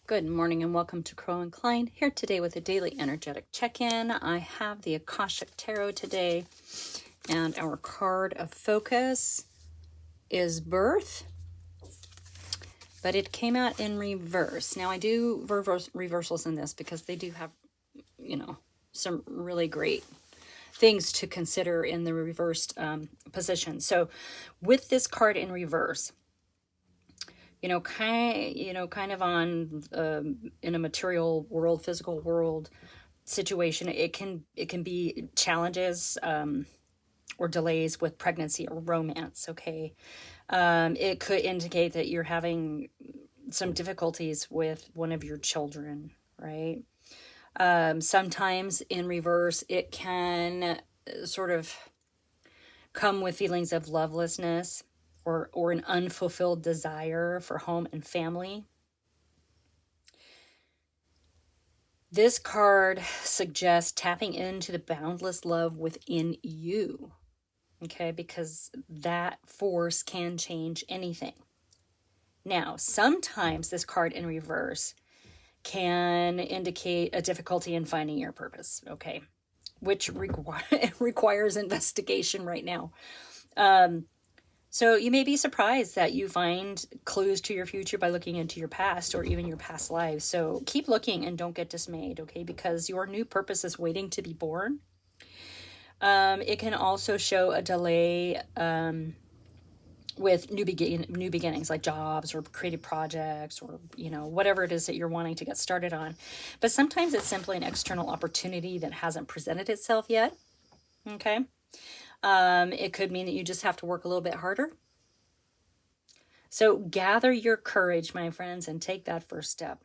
Good morning and welcome to Crow and Klein, here today with a daily energetic check-in. I have the Akashic Tarot today, and our card of focus is Birth, but it came out in reverse. Now I do reversals in this because they do have, some really great things to consider in the reversed position. So with this card in reverse, kind of on in a material world, physical world situation, it can be challenges or delays with pregnancy or romance. Okay, it could indicate that you're having some difficulties with one of your children, right? Sometimes in reverse, it can sort of come with feelings of lovelessness or an unfulfilled desire for home and family. This card suggests tapping into the boundless love within you, okay, because that force can change anything. Now, sometimes this card in reverse can indicate a difficulty in finding your purpose, okay, which requires investigation right now. So you may be surprised that you find clues to your future by looking into your past or even your past lives. So keep looking and don't get dismayed, okay? Because your new purpose is waiting to be born. It can also show a delay with new beginnings, like jobs or creative projects or, whatever it is that you're wanting to get started on. But sometimes it's simply an external opportunity that hasn't presented itself yet, okay? It could mean that you just have to work a little bit harder. So gather your courage, my friends, and take that first step.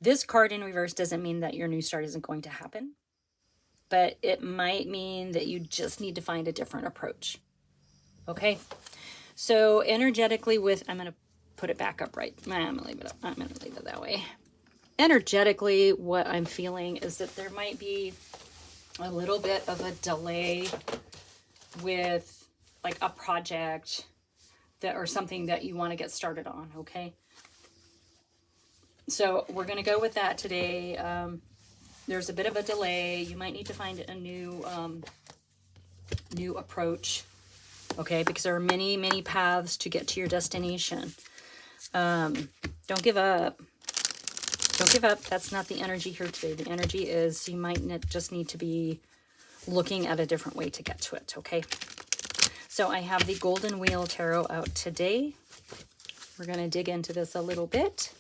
This card in reverse doesn't mean that your new start isn't going to happen, but it might mean that you just need to find a different approach. Okay? So energetically I'm going to put it back up right. I'm going to leave it up. I'm going to leave it that way. Energetically, what I'm feeling is that there might be a little bit of a delay with like a project that or something that you want to get started on, okay? So we're going to go with that today. There's a bit of a delay. You might need to find a new approach, okay? Because there are many, many paths to get to your destination. Don't give up. Don't give up. That's not the energy here today. The energy is you might just need to be looking at a different way to get to it, okay? So I have the Golden Wheel Tarot out today. We're going to dig into this a little bit.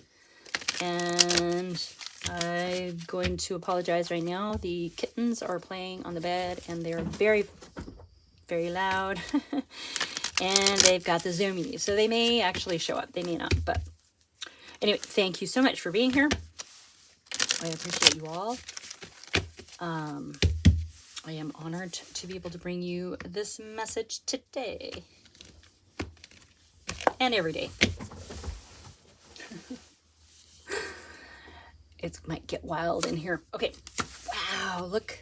And I'm going to apologize right now. The kittens are playing on the bed and they're very, very loud. And they've got the zoomies. So they may actually show up. They may not. But anyway, thank you so much for being here. I appreciate you all. I am honored to be able to bring you this message today. And every day. It might get wild in here. Okay. Wow, look.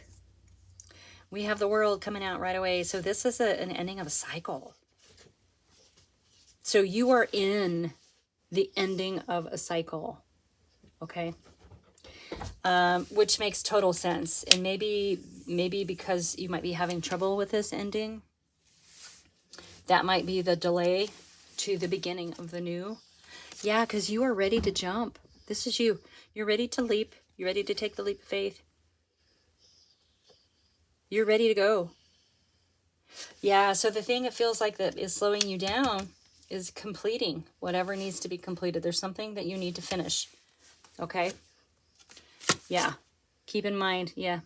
We have the World coming out right away. So this is an ending of a cycle. So you are in the ending of a cycle. Okay. Which makes total sense. And maybe because you might be having trouble with this ending, that might be the delay to the beginning of the new. Yeah, because you are ready to jump. This is you. You're ready to leap. You're ready to take the leap of faith. You're ready to go. Yeah, so the thing that feels like that is slowing you down is completing whatever needs to be completed. There's something that you need to finish. Okay? Yeah. Keep in mind, yeah.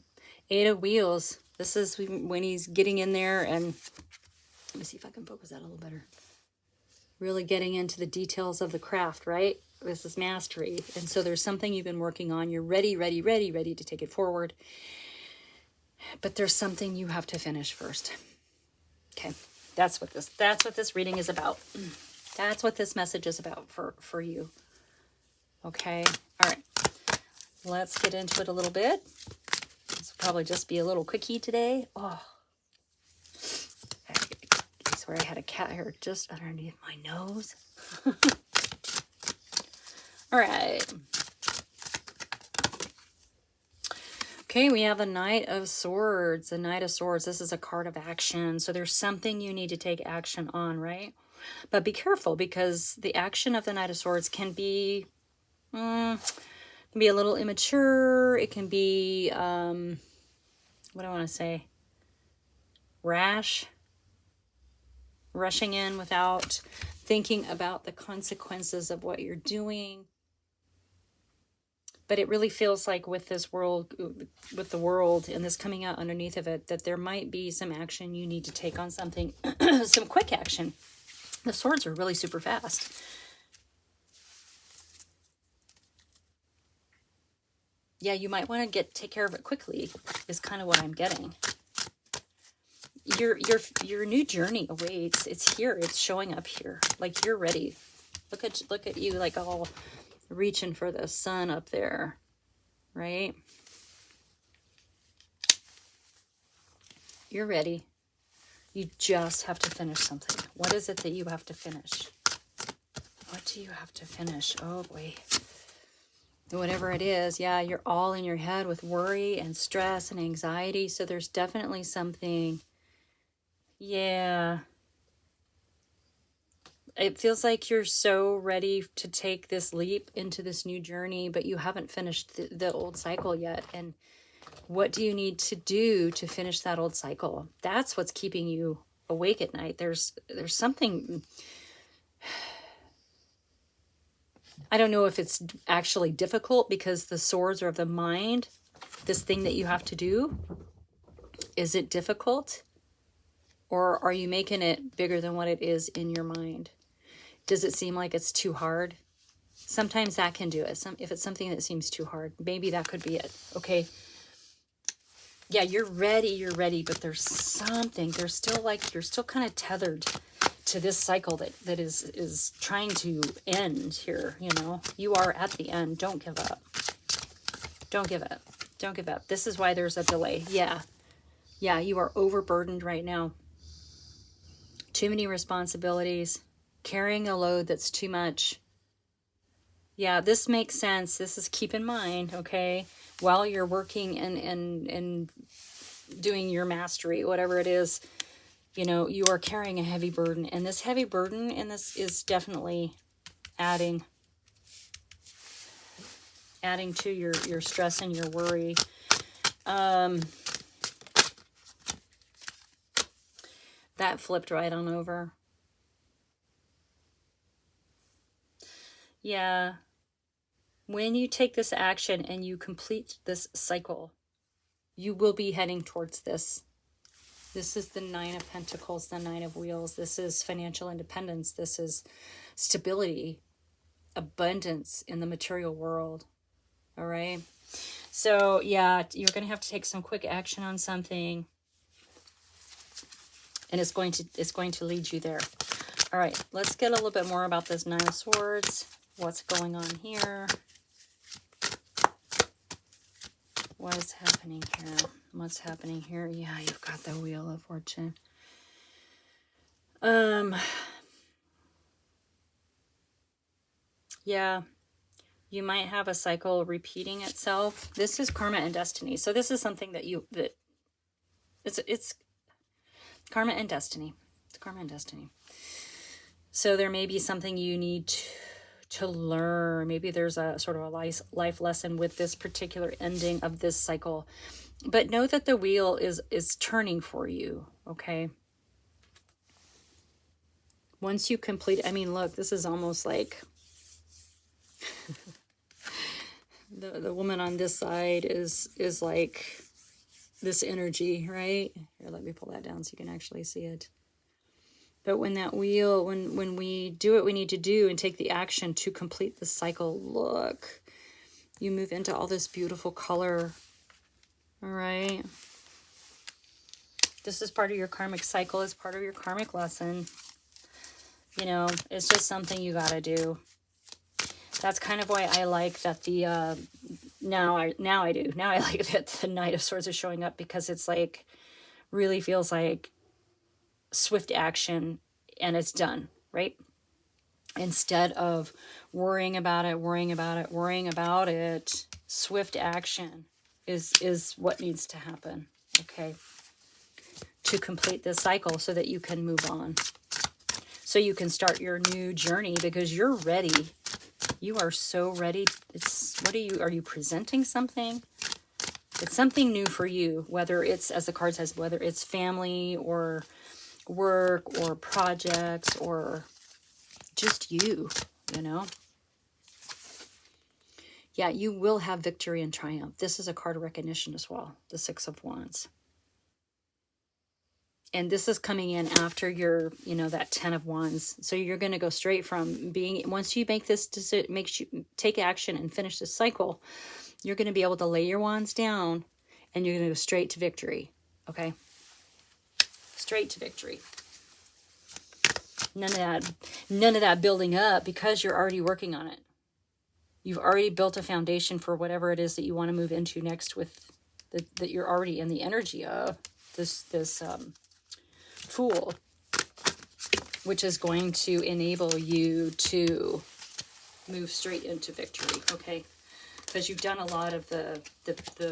8 of Wheels. This is when he's getting in there and... Let me see if I can focus that a little better. Really getting into the details of the craft, right? This is mastery. And so there's something you've been working on. You're ready to take it forward. But there's something you have to finish first. Okay. That's what this reading is about. That's what this message is about for you. Okay. All right. Let's get into it a little bit. This will probably just be a little quickie today. Oh. I swear I had a cat hair just underneath my nose. All right. Okay, we have the Knight of Swords. The Knight of Swords. This is a card of action. So there's something you need to take action on, right? But be careful, because the action of the Knight of Swords can be a little immature. It can be, what do I want to say? Rash. Rushing in without thinking about the consequences of what you're doing. But it really feels like with this world, with the world and this coming out underneath of it, that there might be some action you need to take on something, some quick action. The swords are really super fast. Yeah, you might want to take care of it quickly, is kind of what I'm getting. Your new journey awaits. It's here. It's showing up here. Like, you're ready. Look at you, like, all reaching for the sun up there, right? You're ready. You just have to finish something. What is it that you have to finish? What do you have to finish? Oh boy. Whatever it is, yeah, you're all in your head with worry and stress and anxiety. So there's definitely something. Yeah. It feels like you're so ready to take this leap into this new journey, but you haven't finished the old cycle yet. And what do you need to do to finish that old cycle? That's what's keeping you awake at night. There's something, I don't know if it's actually difficult, because the swords are of the mind, this thing that you have to do. Is it difficult? Or are you making it bigger than what it is in your mind? Does it seem like it's too hard? Sometimes that can do it. If it's something that seems too hard, maybe that could be it. Okay. Yeah, you're ready, but there's something. There's still, like, you're still kind of tethered to this cycle that is trying to end here, you know. You are at the end. Don't give up. Don't give up. Don't give up. This is why there's a delay. Yeah. Yeah, you are overburdened right now. Too many responsibilities. Carrying a load that's too much. Yeah, this makes sense. This is, keep in mind, okay, while you're working and doing your mastery, whatever it is, you know, you are carrying a heavy burden. And this heavy burden in this is definitely adding to your stress and your worry. That flipped right on over. Yeah. When you take this action and you complete this cycle, you will be heading towards this. This is the Nine of Pentacles, the Nine of Wheels. This is financial independence. This is stability, abundance in the material world. All right. So yeah, you're going to have to take some quick action on something, and it's going to lead you there. All right, let's get a little bit more about this Nine of Swords. What's going on here? What is happening here? What's happening here? Yeah, you've got the Wheel of Fortune. Yeah, you might have a cycle repeating itself. This is karma and destiny. So this is something that it's karma and destiny. It's karma and destiny. So there may be something you need to learn. Maybe there's a sort of a life lesson with this particular ending of this cycle. But know that the wheel is turning for you, okay? Once you complete, I mean, look, this is almost like the woman on this side is like this energy, right? Here, let me pull that down so you can actually see it. But when that wheel, when we do what we need to do and take the action to complete the cycle, look, you move into all this beautiful color. All right. This is part of your karmic cycle. It's part of your karmic lesson. You know, it's just something you got to do. That's kind of why I like that the, now I like that the Knight of Swords is showing up, because it's like, really feels like swift action and it's done, right? Instead of worrying about it, swift action. is what needs to happen, okay, to complete this cycle so that you can move on. So you can start your new journey because you're ready. You are so ready. Are you presenting something? It's something new for you, whether it's, as the card says, whether it's family or work or projects or just you know. Yeah, you will have victory and triumph. This is a card of recognition as well, the Six of Wands. And this is coming in after your, that 10 of Wands. So you're going to go straight from being, once you make this decision, take action and finish this cycle, you're going to be able to lay your wands down and you're going to go straight to victory. Okay? Straight to victory. None of that building up, because you're already working on it. You've already built a foundation for whatever it is that you want to move into next with that you're already in the energy of this Fool, which is going to enable you to move straight into victory, okay? Because you've done a lot of the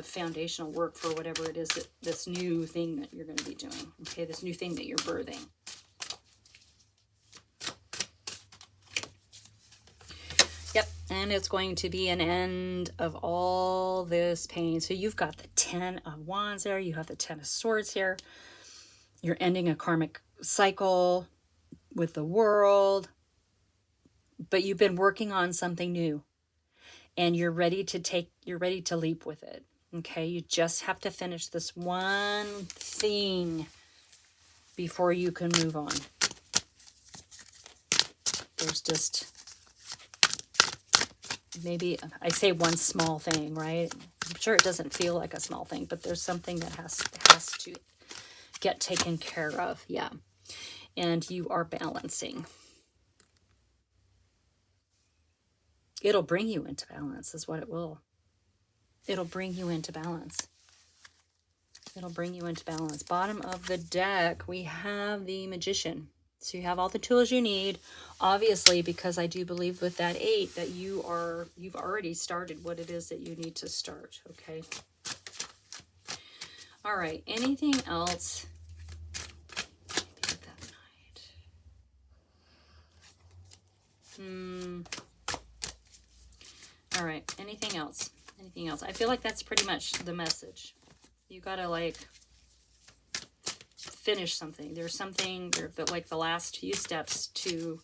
foundational work for whatever it is, this new thing that you're going to be doing, okay? This new thing that you're birthing. Yep, and it's going to be an end of all this pain. So you've got the 10 of Wands there. You have the 10 of Swords here. You're ending a karmic cycle with the world, but you've been working on something new and you're ready to leap with it. Okay. You just have to finish this one thing before you can move on. There's just, maybe I say one small thing, right? I'm sure it doesn't feel like a small thing, but there's something that has to get taken care of. Yeah. And you are balancing. It'll bring you into balance is what it will. It'll bring you into balance. It'll bring you into balance. Bottom of the deck, we have the Magician. So you have all the tools you need, obviously, because I do believe with that 8 that you've already started what it is that you need to start, okay? All right, anything else? All right, anything else? Anything else? I feel like that's pretty much the message. You gotta finish something. There's something like the last few steps to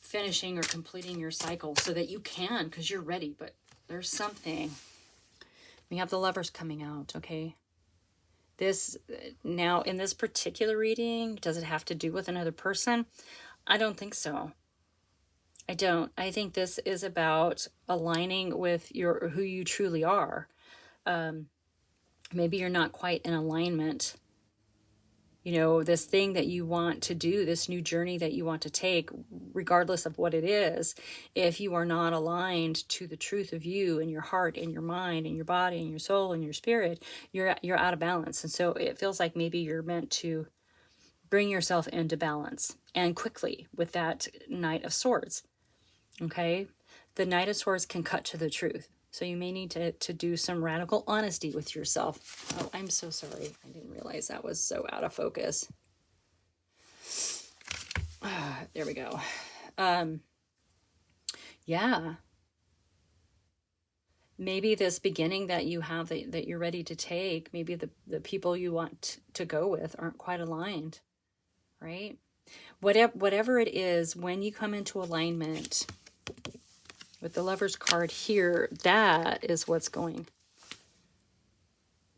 finishing or completing your cycle so that you can, because you're ready, but there's something. We have the Lovers coming out, okay? This, now in this particular reading, does it have to do with another person? I don't think so. I don't. I think this is about aligning with who you truly are. Maybe you're not quite in alignment. This thing that you want to do, this new journey that you want to take, regardless of what it is, if you are not aligned to the truth of you and your heart and your mind and your body and your soul and your spirit, you're out of balance. And so it feels like maybe you're meant to bring yourself into balance, and quickly, with that Knight of Swords. Okay, the Knight of Swords can cut to the truth. So you may need to do some radical honesty with yourself. Oh, I'm so sorry. I didn't realize that was so out of focus. There we go. Yeah. Maybe this beginning that you have that you're ready to take, maybe the people you want to go with aren't quite aligned, right? Whatever it is, when you come into alignment with the Lovers card here, that is what's going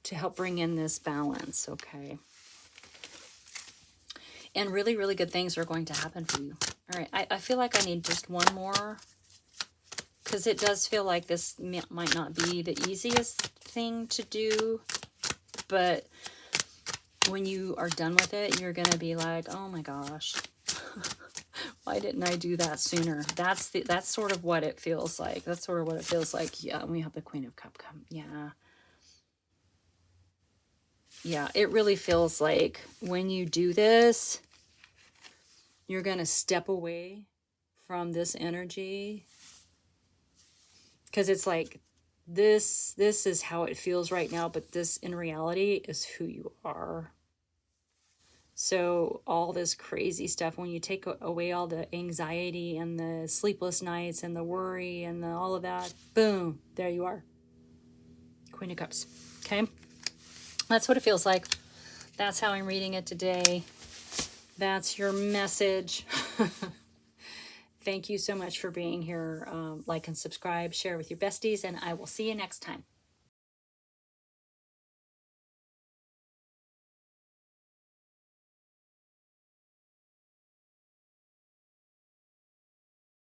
to help bring in this balance, okay? And really, really good things are going to happen for you. All right, I feel like I need just one more, because it does feel like this might not be the easiest thing to do, but when you are done with it, you're going to be like, oh my gosh, why didn't I do that sooner? That's sort of what it feels like. That's sort of what it feels like. Yeah, we have the Queen of Cups come. Yeah. Yeah, it really feels like when you do this, you're going to step away from this energy, because it's like this is how it feels right now, but this in reality is who you are. So all this crazy stuff, when you take away all the anxiety and the sleepless nights and the worry and all of that, boom, there you are. Queen of Cups. Okay? That's what it feels like. That's how I'm reading it today. That's your message. Thank you so much for being here. Like and subscribe, share with your besties, and I will see you next time.